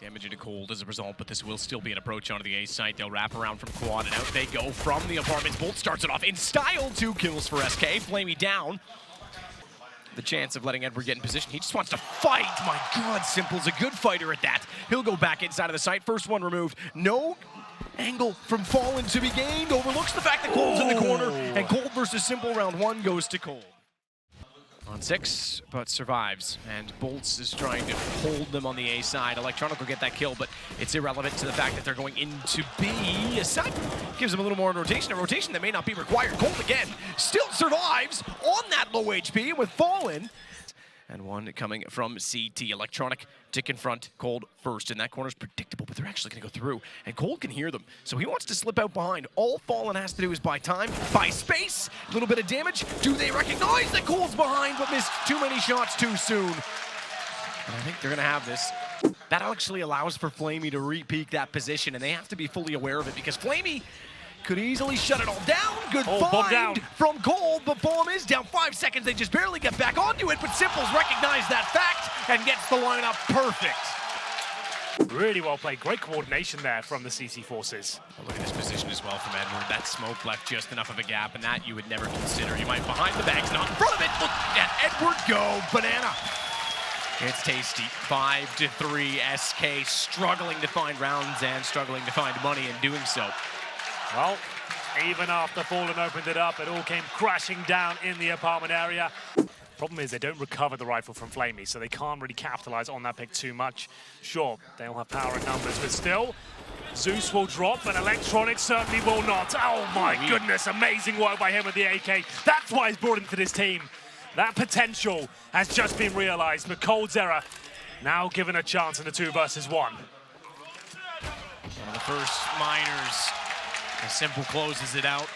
Damage into Cold as a result, but this will still be an approach onto the A site. They'll wrap around from quad, and out they go from the apartments. Bolt starts it off in style. 2 kills for SK. Flamey down. The chance of letting Edward get in position. He just wants to fight. My God, S1mple's a good fighter at that. He'll go back inside of the site. First one removed. No angle from Fallen to be gained. Overlooks the fact that Cold's in the corner, and Cold versus S1mple round 1 goes to Cold. On 6, but survives, and Bolts is trying to hold them on the A side. Electronic will get that kill, but it's irrelevant to the fact that they're going into B. A gives them a little more in rotation, a rotation that may not be required. Cold again, still survives on that low HP with Fallen. And one coming from CT. Electronic to confront Cold first, and that corner's predictable, but they're actually going to go through, and Cold can hear them, so he wants to slip out behind. All Fallen has to do is buy time, buy space, a little bit of damage. Do they recognize that Cold's behind, but missed too many shots too soon? And I think they're going to have this. That actually allows for Flamey to re-peak that position, and they have to be fully aware of it, because Flamey could easily shut it all down. Good find from Cold, but Bomb is down 5 seconds. They just barely get back onto it, but S1mple's recognized that fact and gets the lineup perfect. Really well played. Great coordination there from the CC forces. Oh, look at this position as well from Edward. That smoke left just enough of a gap, and that you would never consider. You might behind the bags, not in front of it. Look at Edward go. Banana. It's tasty. 5-3. SK struggling to find rounds and struggling to find money in doing so. Well, even after Fallen opened it up, it all came crashing down in the apartment area. Problem is they don't recover the rifle from Flamey, so they can't really capitalize on that pick too much. Sure, they'll have power in numbers, but still, Zeus will drop, but Electronic certainly will not. Oh my goodness, amazing work by him with the AK. That's why he's brought into this team. That potential has just been realized, but Coldzero now given a chance in the 2 versus 1. One of the first minors. S1mple closes it out.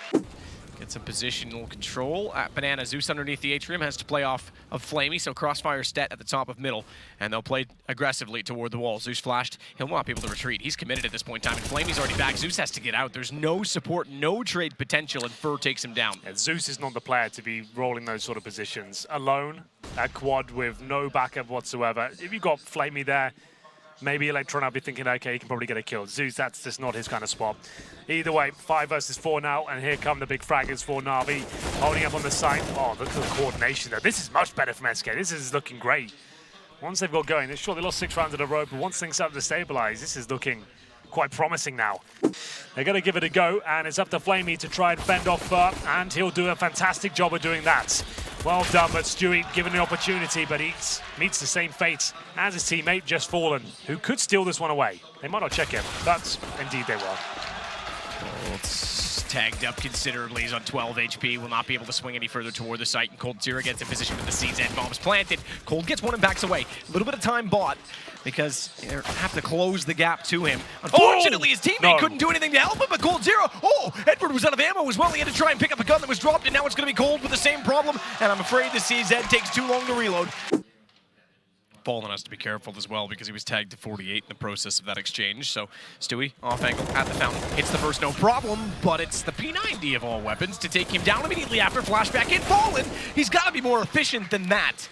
Get some positional control at Banana. Zeus underneath the atrium has to play off of Flamey, so crossfire stat at the top of middle, and they'll play aggressively toward the wall. Zeus flashed. He'll not be able to retreat. He's committed at this point in time, and Flamey's already back. Zeus has to get out. There's no support, no trade potential, and Fur takes him down. And Zeus is not the player to be rolling those sort of positions alone at quad with no backup whatsoever. If you've got Flamey there, maybe Electron will be thinking, okay, he can probably get a kill. Zeus, that's just not his kind of spot. Either way, 5 versus 4 now, and here come the big fraggers for Na'Vi. Holding up on the side. Oh, look at the coordination there. This is much better from SK. This is looking great. Once they've got going, sure, they lost 6 rounds in a row, but once things start to stabilize, this is looking quite promising now. They're going to give it a go, and it's up to Flamey to try and fend off Fur, and he'll do a fantastic job of doing that. Well done, but Stewie given the opportunity, but he meets the same fate as his teammate, Just Fallen, who could steal this one away. They might not check him, but indeed they will. It's tagged up considerably. He's on 12 HP. Will not be able to swing any further toward the site, and Coldzero gets in position with the CZ bombs planted. Cold gets one and backs away. A little bit of time bought because they have to close the gap to him. Unfortunately, his teammate couldn't do anything to help him, but Coldzero, Edward was out of ammo as well. He had to try and pick up a gun that was dropped, and now it's going to be Cold with the same problem, and I'm afraid the CZ takes too long to reload. Fallen has to be careful as well because he was tagged to 48 in the process of that exchange. So Stewie off angle at the fountain. Hits the first, no problem, but it's the P90 of all weapons to take him down immediately after. Flashback in Fallen. He's got to be more efficient than that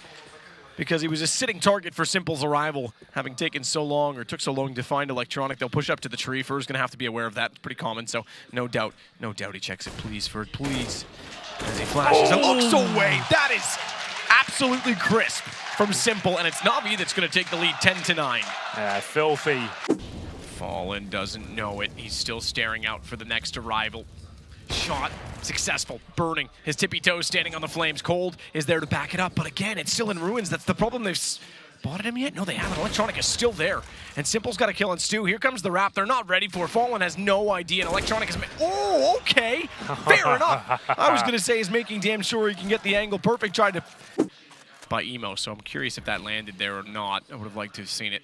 because he was a sitting target for S1mple's arrival, having taken so long or took so long to find Electronic. They'll push up to the tree. Fur's going to have to be aware of that. It's pretty common, so no doubt he checks it. Please, Fur, please. As he flashes and looks away. That is absolutely crisp from S1mple, and it's Na'Vi that's going to take the lead 10-9. Yeah, filthy. Fallen doesn't know it. He's still staring out for the next arrival. Shot successful, burning. His tippy toes standing on the flames. Cold is there to back it up, but again, it's still in ruins. That's the problem. They've spotted him yet? No, they haven't. Electronic is still there, and S1mple's got to kill and Stu. Here comes the wrap. They're not ready for it. Fallen has no idea, and Electronic is... Oh, okay. Fair enough. I was going to say he's making damn sure he can get the angle perfect. Tried to... by Emo, so I'm curious if that landed there or not. I would have liked to have seen it.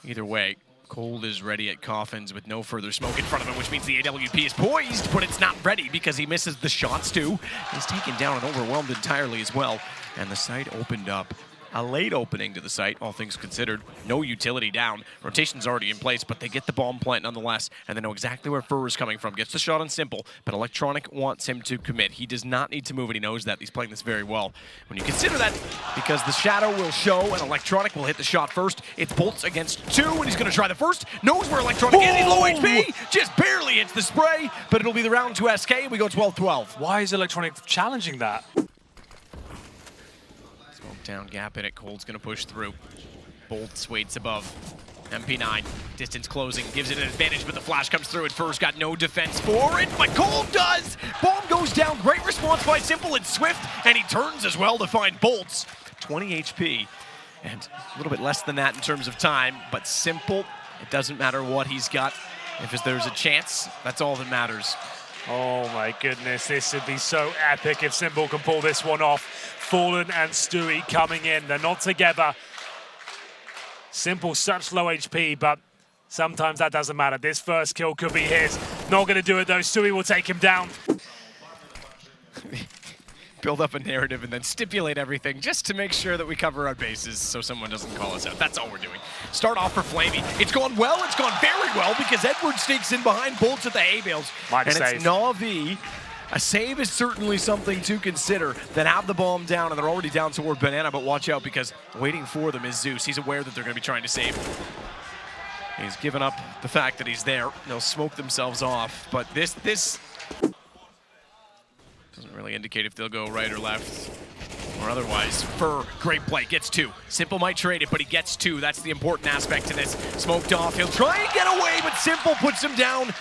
Either way, Cold is ready at Coffins with no further smoke in front of him, which means the AWP is poised, but it's not ready because he misses the shots too. He's taken down and overwhelmed entirely as well. And the site opened up A late opening to the site, all things considered. No utility down. Rotation's already in place, but they get the bomb plant nonetheless, and they know exactly where Fur is coming from. Gets the shot on s1mple, but Electronic wants him to commit. He does not need to move, and he knows that. He's playing this very well. When you consider that, because the shadow will show, and Electronic will hit the shot first. It's Bolts against 2, and he's going to try the first. Knows where Electronic is. He's low HP. Just barely hits the spray, but it'll be the round to SK, and we go 12-12. Why is Electronic challenging that? Down gap in it, Cold's gonna push through. Bolts waits above. MP9, distance closing, gives it an advantage, but the flash comes through and Fur's got no defense for it, but Cold does! Bomb goes down, great response by s1mple and Swift, and he turns as well to find Bolts. 20 HP, and a little bit less than that in terms of time, but s1mple, it doesn't matter what he's got. If there's a chance, that's all that matters. Oh my goodness, this would be so epic if s1mple can pull this one off. Fallen and Stewie coming in, they're not together. s1mple, such low HP, but sometimes that doesn't matter. This first kill could be his. Not gonna do it though, Stewie will take him down. Build up a narrative and then stipulate everything just to make sure that we cover our bases so someone doesn't call us out. That's all we're doing. Start off for Flamey. It's gone well, it's gone very well because Edward sneaks in behind Bolts at the A-bales. And it's Na'Vi. A save is certainly something to consider. Then have the bomb down, and they're already down toward Banana, but watch out because waiting for them is Zeus. He's aware that they're going to be trying to save. He's given up the fact that he's there. They'll smoke themselves off, but this doesn't really indicate if they'll go right or left or otherwise. Fur, great play, gets 2. s1mple might trade it, but he gets 2. That's the important aspect to this. Smoked off, he'll try and get away, but s1mple puts him down.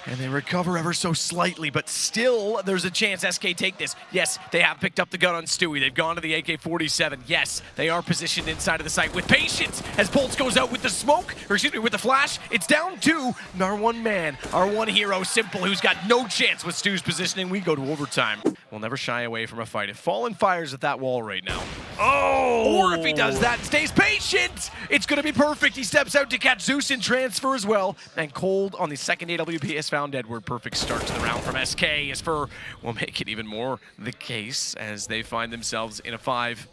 And they recover ever so slightly, but still, there's a chance SK take this. Yes, they have picked up the gun on Stewie. They've gone to the AK-47. Yes, they are positioned inside of the site with patience as Bolts goes out with the smoke, or excuse me, with the flash. It's down to our one man, our one hero, s1mple, who's got no chance with Stu's positioning. We go to overtime. We'll never shy away from a fight. If Fallen fires at that wall right now, or if he does that and stays patient, it's going to be perfect. He steps out to catch Zeus in transfer as well. And Cold on the second AWP has found Edward. Perfect start to the round from SK as Fur will make it even more the case as they find themselves in a 5.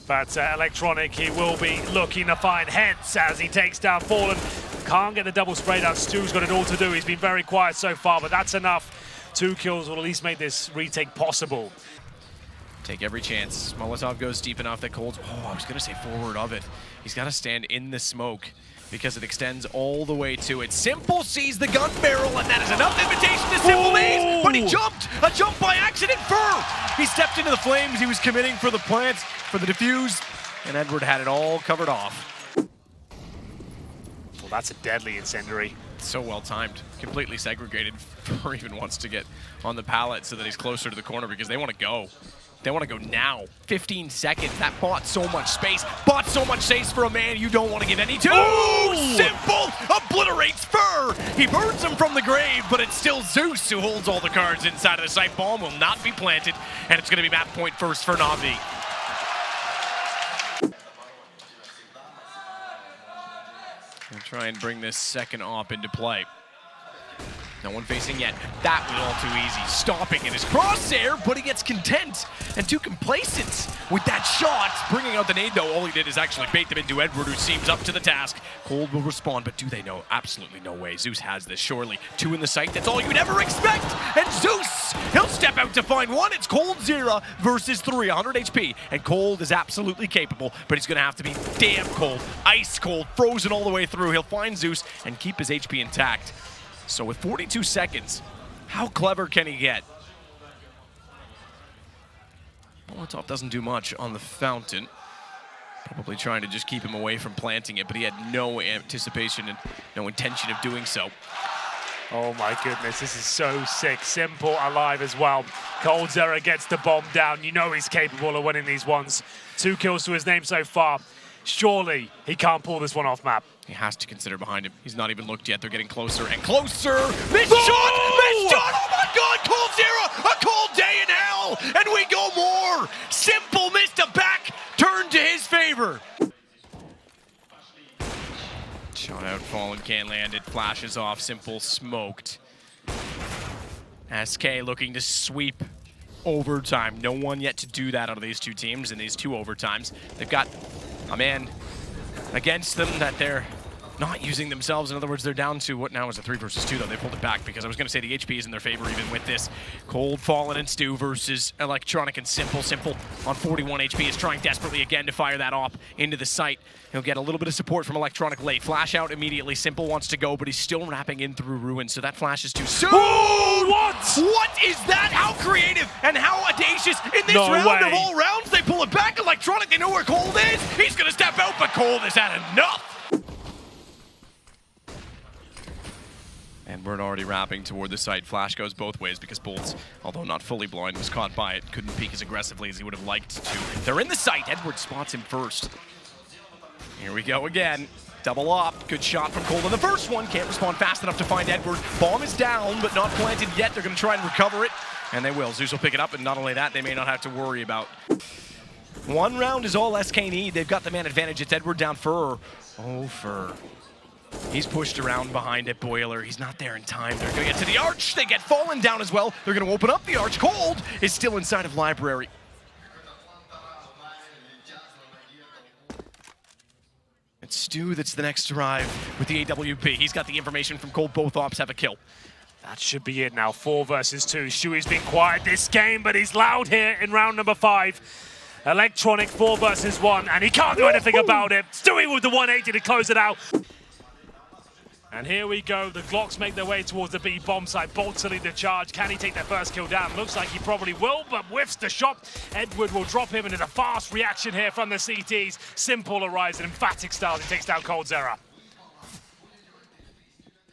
But Electronic, he will be looking to find heads as he takes down Fallen. Can't get the double spray down. Stu's got it all to do. He's been very quiet so far, but that's enough. 2 kills will at least make this retake possible. Take every chance. Molotov goes deep enough that Cold's, I was going to say forward of it. He's got to stand in the smoke because it extends all the way to it. s1mple sees the gun barrel, and that is enough invitation to s1mple needs, but he jumped! A jump by accident, Fur! He stepped into the flames, he was committing for the plant, for the defuse, and Edward had it all covered off. Well, that's a deadly incendiary. So well timed, completely segregated. Fur even wants to get on the pallet so that he's closer to the corner because they want to go. They want to go now. 15 seconds. That bought so much space. Bought so much space for a man you don't want to give any to. s1mple obliterates Fur. He burns him from the grave, but it's still Zeus who holds all the cards inside of the site. Bomb will not be planted, and it's going to be map point first for Na'Vi. We'll try and bring this second op into play. No one facing yet. That was all too easy. Stopping in his crosshair, but he gets content and too complacent with that shot. Bringing out the nade, though, all he did is actually bait them into Edward, who seems up to the task. Cold will respond, but do they know? Absolutely no way. Zeus has this, surely. 2 in the site, that's all you'd ever expect. And Zeus, he'll step out to find 1. It's Coldzero versus 3, 100 HP. And Cold is absolutely capable, but he's going to have to be damn cold, ice cold, frozen all the way through. He'll find Zeus and keep his HP intact. So with 42 seconds, how clever can he get? Molotov doesn't do much on the fountain. Probably trying to just keep him away from planting it, but he had no anticipation and no intention of doing so. Oh my goodness, this is so sick. s1mple alive as well. Coldzero gets the bomb down. You know he's capable of winning these ones. 2 kills to his name so far. Surely he can't pull this one off map. He has to consider behind him. He's not even looked yet. They're getting closer and closer. Missed shot! Missed shot! Oh my God! Coldzero! A cold day in hell! And we go more! s1mple missed a back turn to his favor. Shot out, Fallen can't land it. Flashes off. s1mple smoked. SK looking to sweep overtime. No one yet to do that out of these two teams in these two overtimes. They've got a man against them that they're not using themselves. In other words, they're down to what now is a 3 versus 2, though. They pulled it back because I was going to say the HP is in their favor even with this. Cold, Fallen, and Stu versus Electronic and s1mple. s1mple on 41 HP is trying desperately again to fire that op into the site. He'll get a little bit of support from Electronic late. Flash out immediately. s1mple wants to go, but he's still wrapping in through Ruin, so that flash is too soon. Oh, what? What is that? How creative and how audacious in this round of all rounds. They pull it back. Electronic, they know where Cold is. He's going to step out, but Cold has had enough. And we're already wrapping toward the site. Flash goes both ways because Bolts, although not fully blind, was caught by it. Couldn't peek as aggressively as he would have liked to. They're in the site. Edward spots him first. Here we go again. Double up. Good shot from Cold on the first one. Can't respond fast enough to find Edward. Bomb is down, but not planted yet. They're going to try and recover it. And they will. Zeus will pick it up, and not only that, they may not have to worry about. One round is all SK need. They've got the man advantage. It's Edward down Fur. Oh, Fur. He's pushed around behind it, Boiler. He's not there in time. They're going to get to the arch. They get Fallen down as well. They're going to open up the arch. Cold is still inside of Library. It's Stu that's the next to arrive with the AWP. He's got the information from Cold. Both ops have a kill. That should be it now. 4 versus 2. Shui's been quiet this game, but he's loud here in round number 5. Electronic 4 versus 1, and he can't do anything about it. Stewie with the 180 to close it out. And here we go, the Glocks make their way towards the B bomb site. Bolts to lead the charge. Can he take their first kill down? Looks like he probably will, but whiffs the shot. Edward will drop him, and there's a fast reaction here from the CTs. s1mple arrives in emphatic style. He takes down Coldzero.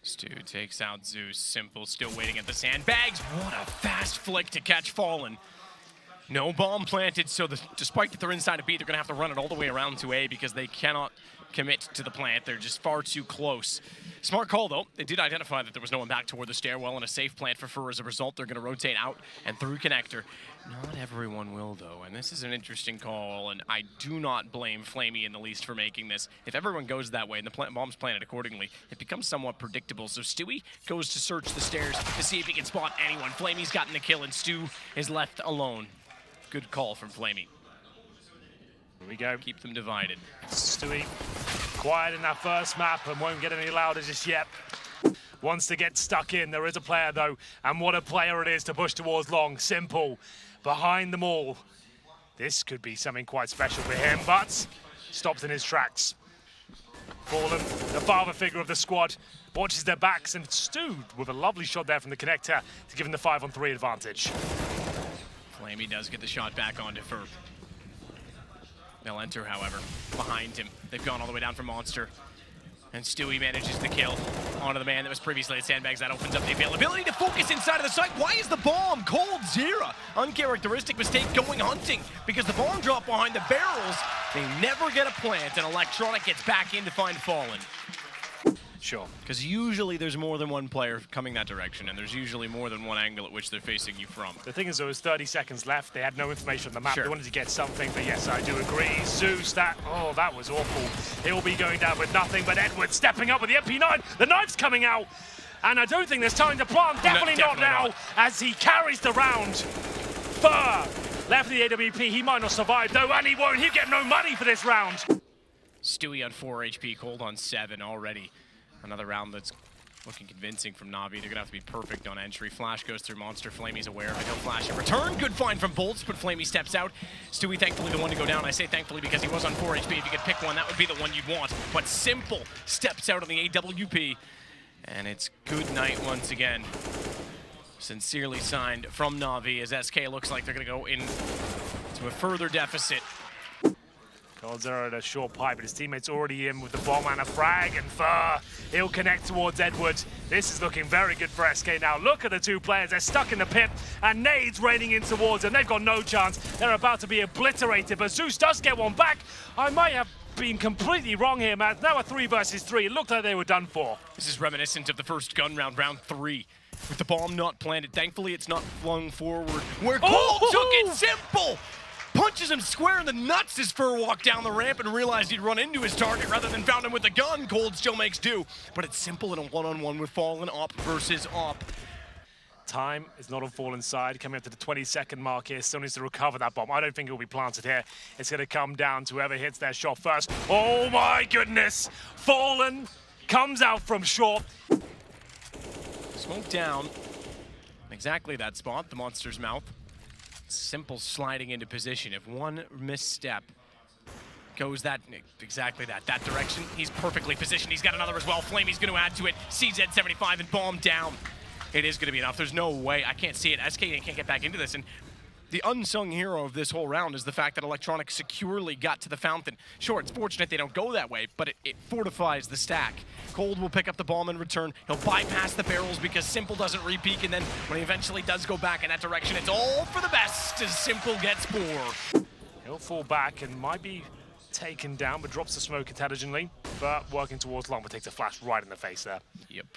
Stu takes out Zeus. s1mple still waiting at the sandbags. What a fast flick to catch Fallen. No bomb planted, so despite that they're inside of B, they're going to have to run it all the way around to A because they cannot commit to the plant. They're just far too close. Smart call, though. They did identify that there was no one back toward the stairwell and a safe plant for Fur. As a result, they're going to rotate out and through connector. Not everyone will, though, and this is an interesting call, and I do not blame flamie in the least for making this. If everyone goes that way and the bomb's planted accordingly, it becomes somewhat predictable. So Stewie goes to search the stairs to see if he can spot anyone. flamie's gotten the kill, and Stu is left alone. Good call from flamie. Here we go. Keep them divided. Stewie quiet in that first map and won't get any louder just yet. Wants to get stuck in. There is a player, though, and what a player it is to push towards long. s1mple behind them all. This could be something quite special for him, but stops in his tracks. Fallen, the father figure of the squad, watches their backs, and Stu with a lovely shot there from the connector to give him the 5-on-3 advantage. flamie does get the shot back onto Fur. They'll enter, however, behind him. They've gone all the way down for Monster. And Stewie manages the kill onto the man that was previously at sandbags. That opens up the availability to focus inside of the site. Why is the bomb Coldzero? Uncharacteristic mistake going hunting because the bomb dropped behind the barrels. They never get a plant, and Electronic gets back in to find Fallen. Sure. Because usually there's more than one player coming that direction, and there's usually more than one angle at which they're facing you from. The thing is, there was 30 seconds left. They had no information on the map. Sure. They wanted to get something, but yes, I do agree. Zeus, that was awful. He'll be going down with nothing, but Edward stepping up with the MP9. The knife's coming out, and I don't think there's time to plant. Definitely not now, as he carries the round. Fur left the AWP. He might not survive, though, and he won't. He'll get no money for this round. Stewie on 4 HP, Cold on 7 already. Another round that's looking convincing from Na'Vi. They're going to have to be perfect on entry. Flash goes through Monster. flamie's aware of it. He'll flash in return. Good find from Bolts, but flamie steps out. Stewie thankfully the one to go down. I say thankfully because he was on 4 HP. If you could pick one, that would be the one you'd want. But s1mple steps out on the AWP. And it's good night once again. Sincerely signed from Na'Vi as SK looks like they're going to go in to a further deficit. Coldzero at a short pipe, but his teammate's already in with the bomb and a frag, and Fur, he'll connect towards Edward. This is looking very good for SK now. Look at the two players, they're stuck in the pit, and nades raining in towards them. They've got no chance. They're about to be obliterated, but Zeus does get one back. I might have been completely wrong here, man. Now a 3 versus 3. It looked like they were done for. This is reminiscent of the first gun round, round 3. With the bomb not planted. Thankfully, it's not flung forward. Where Cold took it, s1mple! Punches him square in the nuts as Fur walked down the ramp and realized he'd run into his target rather than found him with a gun. Cold still makes do, but it's s1mple in a one-on-one with Fallen op versus op. Time is not on Fallen's side. Coming up to the 20-second mark here. Still needs to recover that bomb. I don't think it will be planted here. It's going to come down to whoever hits their shot first. Oh my goodness! Fallen comes out from short. Smoke down. Exactly that spot, the monster's mouth. S1mple sliding into position. If one misstep goes exactly that direction, he's perfectly positioned. He's got another as well. Flamey's going to add to it. CZ75 and bomb down. It is going to be enough. There's no way. I can't see it. SK can't get back into this. And the unsung hero of this whole round is the fact that Electronic securely got to the fountain. Sure, it's fortunate they don't go that way, but it fortifies the stack. Cold will pick up the bomb in return. He'll bypass the barrels because S1mple doesn't re-peek, and then when he eventually does go back in that direction, it's all for the best as S1mple gets 4. He'll fall back and might be taken down, but drops the smoke intelligently. But working towards long, but takes a flash right in the face there. Yep.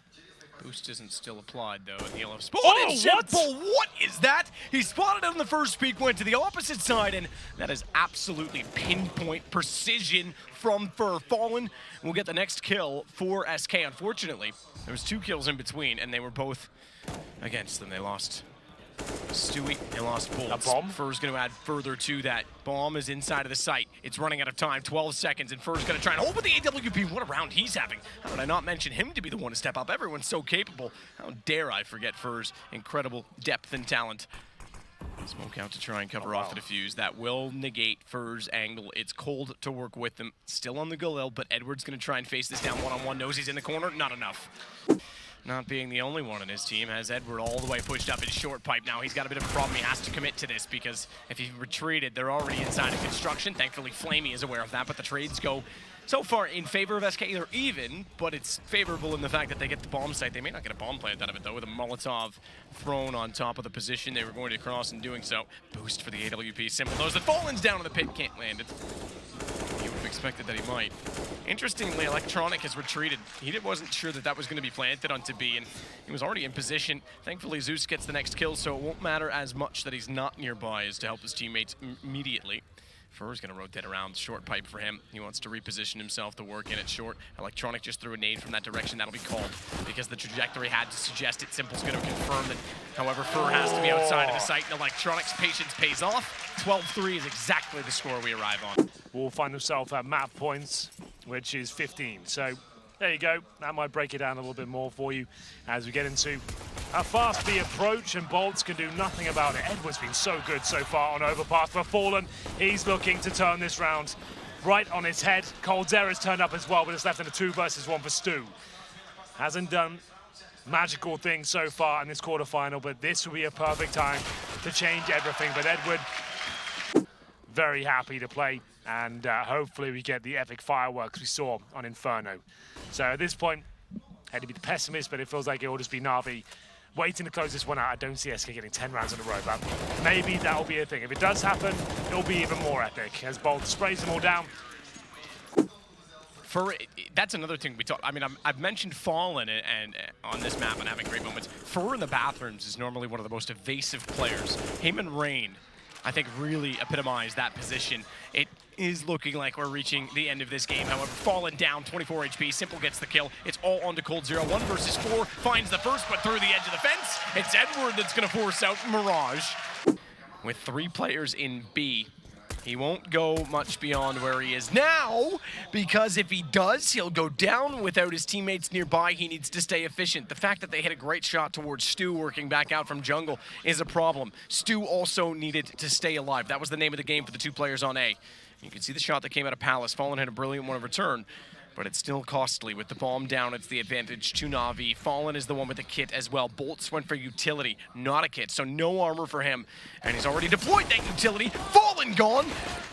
Boost isn't still applied, though, and he'll have spotted S1mple! What is that? He spotted it on the first peek, went to the opposite side, and that is absolutely pinpoint precision from Fallen. We'll get the next kill for SK. Unfortunately, there was 2 kills in between, and they were both against them. They lost Stewie, they lost Bolts. A bomb? Fur's going to add further to that. Bomb is inside of the site. It's running out of time, 12 seconds, and Fur's going to try and hold with the AWP. What a round he's having. How did I not mention him to be the one to step up? Everyone's so capable. How dare I forget Fur's incredible depth and talent. Smoke out to try and cover off the defuse. That will negate Fur's angle. It's Cold to work with them. Still on the Galil, but Edward's going to try and face this down one-on-one. Knows he's in the corner. Not enough. Not being the only one in his team, has Edward all the way pushed up his short pipe. Now he's got a bit of a problem. He has to commit to this because if he retreated, they're already inside of construction. Thankfully, Flamey is aware of that, but the trades go so far in favor of SK. They're even, but it's favorable in the fact that they get the bomb site. They may not get a bomb plant out of it, though, with a Molotov thrown on top of the position they were going to cross, and doing so. Boost for the AWP. S1mple knows that Fallen's down in the pit, can't land it. You would have expected that he might. Interestingly, Electronic has retreated. He wasn't sure that that was going to be planted onto B, and he was already in position. Thankfully, Zeus gets the next kill, so it won't matter as much that he's not nearby as to help his teammates immediately. Fur's going to rotate around, short pipe for him. He wants to reposition himself to work in it short. Electronic just threw a nade from that direction. That'll be called because the trajectory had to suggest it. S1mple's going to confirm that. However, Fur has to be outside of the site, and Electronic's patience pays off. 12-3 is exactly the score we arrive on. Will find himself at map points, which is 15. So there you go. That might break it down a little bit more for you as we get into a fast B approach, and Bolts can do nothing about it. Edward's been so good so far on overpass for Fallen. He's looking to turn this round right on his head. Coldzera's turned up as well, but it's left in a 2 versus 1 for Stu. Hasn't done magical things so far in this quarterfinal, but this will be a perfect time to change everything. But Edward, very happy to play, and hopefully we get the epic fireworks we saw on Inferno. So at this point, I had to be the pessimist, but it feels like it will just be Na'Vi waiting to close this one out. I don't see SK getting 10 rounds in a row, but maybe that'll be a thing. If it does happen, it'll be even more epic as Bolt sprays them all down. That's another thing we talk. I mean, I've mentioned Fallen and on this map and having great moments. Fur in the bathrooms is normally one of the most evasive players. Him and Rain, I think, really epitomize that position. It is looking like we're reaching the end of this game. However, Fallen down, 24 HP. S1mple gets the kill. It's all onto Coldzero. 1 versus 4. Finds the first, but through the edge of the fence. It's Edward that's going to force out Mirage. With 3 players in B, he won't go much beyond where he is now, because if he does, he'll go down without his teammates nearby. He needs to stay efficient. The fact that they hit a great shot towards Stu working back out from jungle is a problem. Stu also needed to stay alive. That was the name of the game for the 2 players on A. You can see the shot that came out of Palace. Fallen had a brilliant one in return, but it's still costly. With the bomb down, it's the advantage to Na'Vi. Fallen is the one with the kit as well. Bolts went for utility, not a kit, so no armor for him. And he's already deployed that utility. Fallen gone.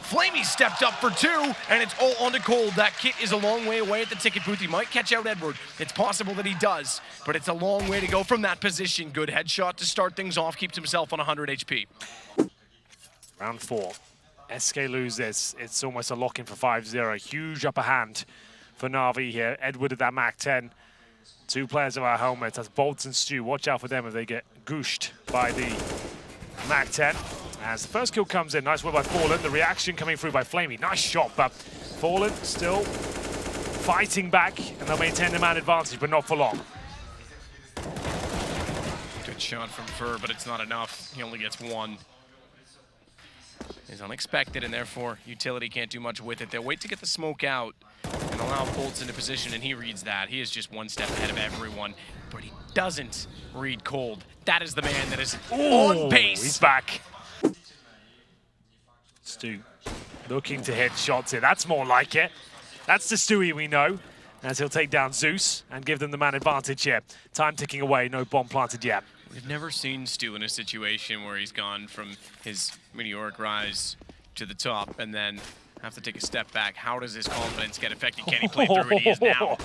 Flamey stepped up for 2, and it's all onto Cold. That kit is a long way away at the ticket booth. He might catch out Edward. It's possible that he does, but it's a long way to go from that position. Good headshot to start things off. Keeps himself on 100 HP. Round 4. SK lose this. It's almost a lock-in for 5-0. Huge upper hand for Na'Vi here. Edward at that Mac 10. 2 players of our helmets. That's Bolts and Stu. Watch out for them if they get gooshed by the Mac 10. As the first kill comes in, nice work by Fallen. The reaction coming through by Flamey. Nice shot, but Fallen still fighting back, and they'll maintain the man advantage, but not for long. Good Good shot from Fur, but it's not enough. He only gets one. It's unexpected, and therefore utility can't do much with it. They'll wait to get the smoke out and allow Bolts into position, and he reads that. He is just one step ahead of everyone, but he doesn't read Cold. That is the man that is on pace. He's back. Stu looking to hit shots here. That's more like it. That's the Stewie we know, as he'll take down Zeus and give them the man advantage here. Time ticking away, no bomb planted yet. We've never seen Stu in a situation where he's gone from his meteoric rise to the top and then have to take a step back. How does his confidence get affected? Can he play through it? He is now.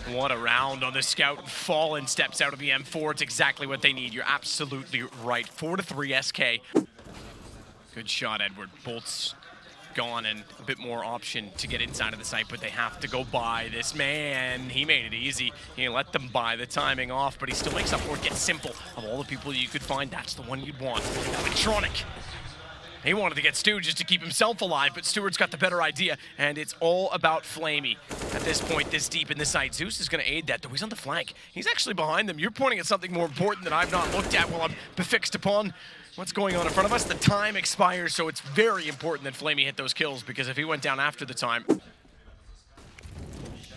What a round on the scout. Fallen steps out of the M4. It's exactly what they need. You're absolutely right. 4-3 SK. Good shot, Edward. Bolts gone and a bit more option to get inside of the site, but they have to go by this man. He made it easy. He let them buy the timing off, but he still makes up for it. Gets S1mple. Of all the people you could find, that's the one you'd want. Electronic. He wanted to get Stu just to keep himself alive, but Stewart's got the better idea, and it's all about Flamey. At this point, this deep in the site, Zeus is going to aid that, though he's on the flank. He's actually behind them. You're pointing at something more important that I've not looked at while I'm befixed upon what's going on in front of us. The time expires, so it's very important that Flamey hit those kills, because if he went down after the time...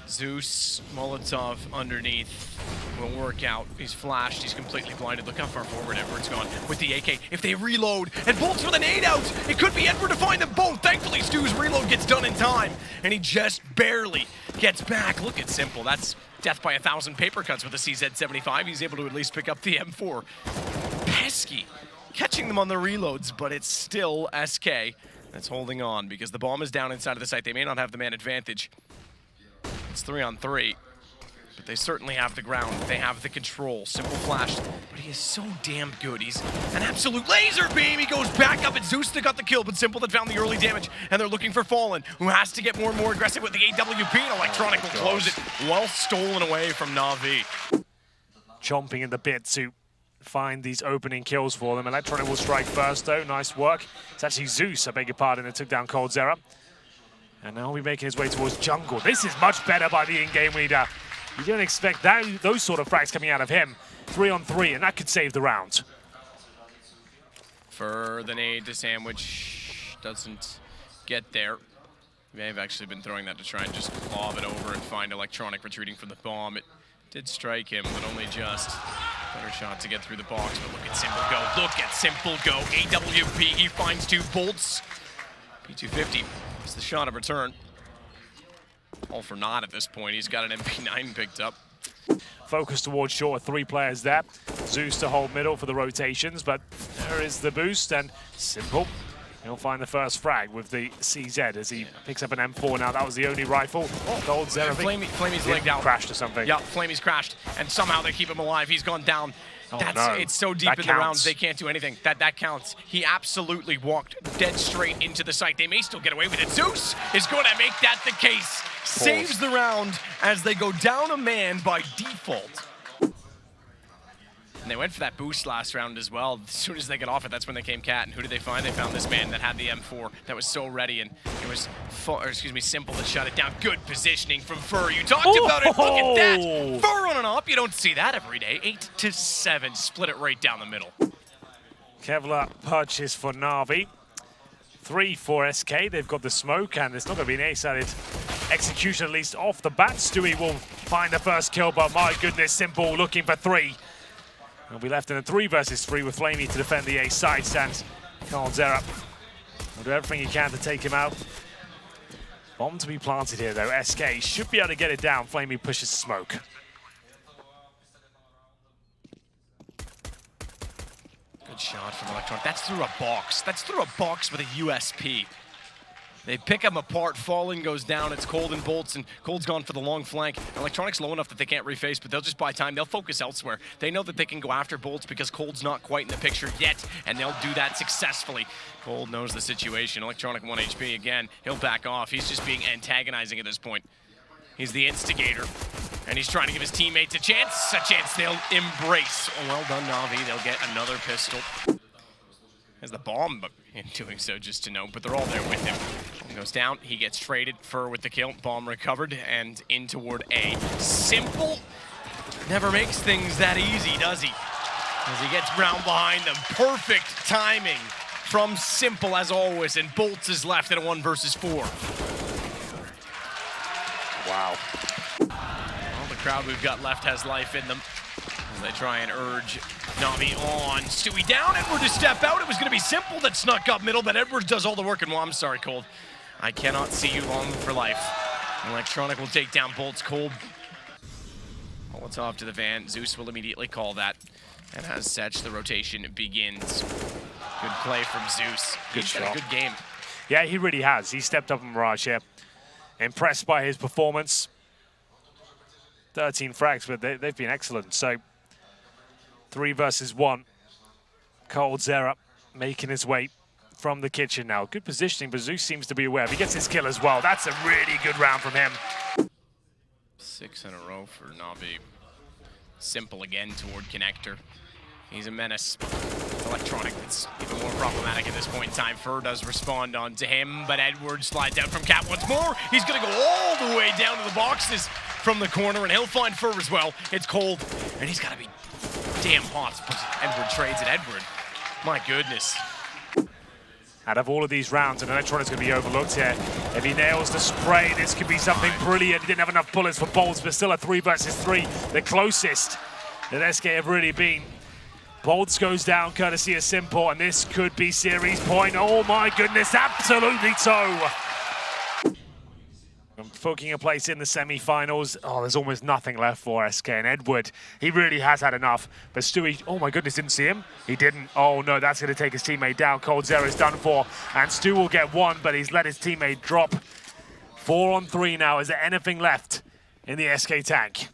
Zeus, Molotov underneath will work out. He's flashed, he's completely blinded. Look how far forward Edward's gone with the AK. If they reload, and Bolts with an nade out, it could be Edward to find them both. Thankfully, Stu's reload gets done in time, and he just barely gets back. Look at S1mple, that's death by 1,000 paper cuts with a CZ75. He's able to at least pick up the M4. Pesky, catching them on the reloads, but it's still SK that's holding on, because the bomb is down inside of the site. They may not have the man advantage. It's 3-on-3, but they certainly have the ground. They have the control. S1mple flashed, but he is so damn good. He's an absolute laser beam. He goes back up, and Zeus that got the kill, but S1mple that found the early damage, and they're looking for Fallen, who has to get more and more aggressive with the AWP, and Electronic will close it. Well stolen away from Na'Vi. Chomping in the bit to find these opening kills for them. Electronic will strike first, though. Nice work. It's actually Zeus, I beg your pardon, that took down Coldzero. And now he'll be making his way towards jungle. This is much better by the in-game leader. You don't expect those sort of frags coming out of him. 3-on-3, and that could save the round. For the nade to sandwich, doesn't get there. They've actually been throwing that to try and just lob it over and find Electronic retreating from the bomb. It did strike him, but only just. Better shot to get through the box, but look at S1mple go. Look at S1mple go. AWP, he finds 2 Bolts. P250. It's the shot of return. All for naught at this point. He's got an MP9 picked up. Focus towards short, 3 players there. Zeus to hold middle for the rotations, but there is the boost, and S1mple. He'll find the first frag with the CZ as he picks up an M4 now. That was the only rifle. Coldzero, Flamey's legged out. Crashed or something. Yeah, Flamey's crashed, and somehow they keep him alive. He's gone down. It's so deep in the rounds, they can't do anything. That counts. He absolutely walked dead straight into the site. They may still get away with it. Zeus is going to make that the case. Saves the round as they go down a man by default. And they went for that boost last round as well. As soon as they got off it, that's when they came cat. And who did they find? They found this man that had the M4 that was so ready, and it was S1mple that shut it down. Good positioning from Fur. You talked about it. Look at that. Fur on and up. You don't see that every day. 8-7. Split it right down the middle. Kevlar purchase for Na'Vi. 3 for SK. They've got the smoke, and it's not going to be an ace-sided execution, at least off the bat. Stewie will find the first kill, but my goodness, S1mple looking for 3. He'll be left in a 3 versus 3 with Flamey to defend the ace sites, and Coldzero will do everything he can to take him out. Bomb to be planted here, though. SK should be able to get it down. Flamey pushes smoke. Good shot from Electronic. That's through a box. That's through a box with a USP. They pick him apart. Fallen goes down. It's Cold and Bolts, and Cold's gone for the long flank. Electronic's low enough that they can't reface, but they'll just buy time. They'll focus elsewhere. They know that they can go after Bolts because Cold's not quite in the picture yet, and they'll do that successfully. Cold knows the situation. Electronic 1 HP again. He'll back off. He's just being antagonizing at this point. He's the instigator, and he's trying to give his teammates a chance they'll embrace. Oh, well done, Na'Vi. They'll get another pistol. Has the bomb, but in doing so, just to note, but they're all there with him. He goes down, he gets traded. Fur with the kill, bomb recovered, and in toward A. S1mple never makes things that easy, does he? As he gets round behind them. Perfect timing from S1mple as always, and Bo3 is left at a 1 versus 4. Wow. Well, the crowd we've got left has life in them as they try and urge Na'Vi on. Stewie down, Edward to step out. It was going to be S1mple that snuck up middle, but Edward does all the work. And well, I'm sorry, Cold. I cannot see you long for life. Electronic will take down Bolt's Cold. Well, it's off to the van. Zeus will immediately call that. And as such, the rotation begins. Good play from Zeus. Good shot. Good game. Yeah, he really has. He stepped up in Mirage here. Impressed by his performance. 13 frags, but they've been excellent. So 3 versus 1. Coldzero making his way from the kitchen now. Good positioning, but Zeus seems to be aware. If he gets his kill as well, that's a really good round from him. 6 in a row for Na'Vi. S1mple again toward connector. He's a menace. Electronic that's even more problematic at this point in time. Fur does respond onto him, but Edward slides out from Cat once more. He's gonna go all the way down to the boxes from the corner, and he'll find Fur as well. It's Cold, and he's gotta be damn hot. But Edward trades at Edward. My goodness. Out of all of these rounds, and Electronic's going to be overlooked here. If he nails the spray, this could be something brilliant. He didn't have enough bullets for Bolts, but still a 3 versus 3. The closest that SK have really been. Bolts goes down courtesy of S1mple, and this could be series point. Oh my goodness, absolutely toe. Booking a place in the semi-finals. Oh, there's almost nothing left for SK, and Edward, he really has had enough. But Stewie, oh my goodness, didn't see him? He didn't. Oh no, that's going to take his teammate down. Coldzero is done for, and Stu will get 1, but he's let his teammate drop. 4 on 3 now. Is there anything left in the SK tank?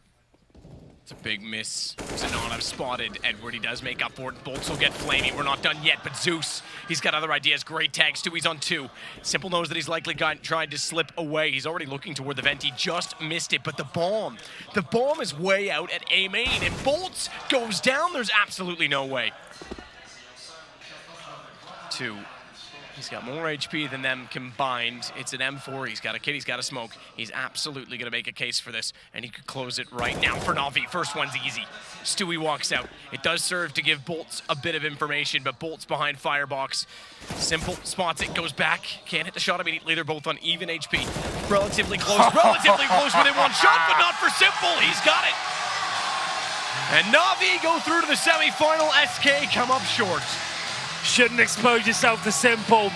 It's a big miss to not have spotted Edward. He does make up for it. Bolts will get flamey. We're not done yet, but Zeus, he's got other ideas. Great tag. Stewie's on 2. S1mple knows that he's likely tried to slip away. He's already looking toward the vent. He just missed it, but the bomb is way out at A main, and Bolts goes down. There's absolutely no way. 2. He's got more HP than them combined. It's an M4. He's got a kit. He's got a smoke. He's absolutely going to make a case for this, and he could close it right now for Na'Vi. First one's easy. Stewie walks out. It does serve to give Bolts a bit of information, but Bolts behind Firebox. S1mple spots it, goes back. Can't hit the shot immediately. They're both on even HP. Relatively close within 1 shot, but not for S1mple. He's got it. And Na'Vi go through to the semi-final. SK come up short. Shouldn't expose yourself to S1mple.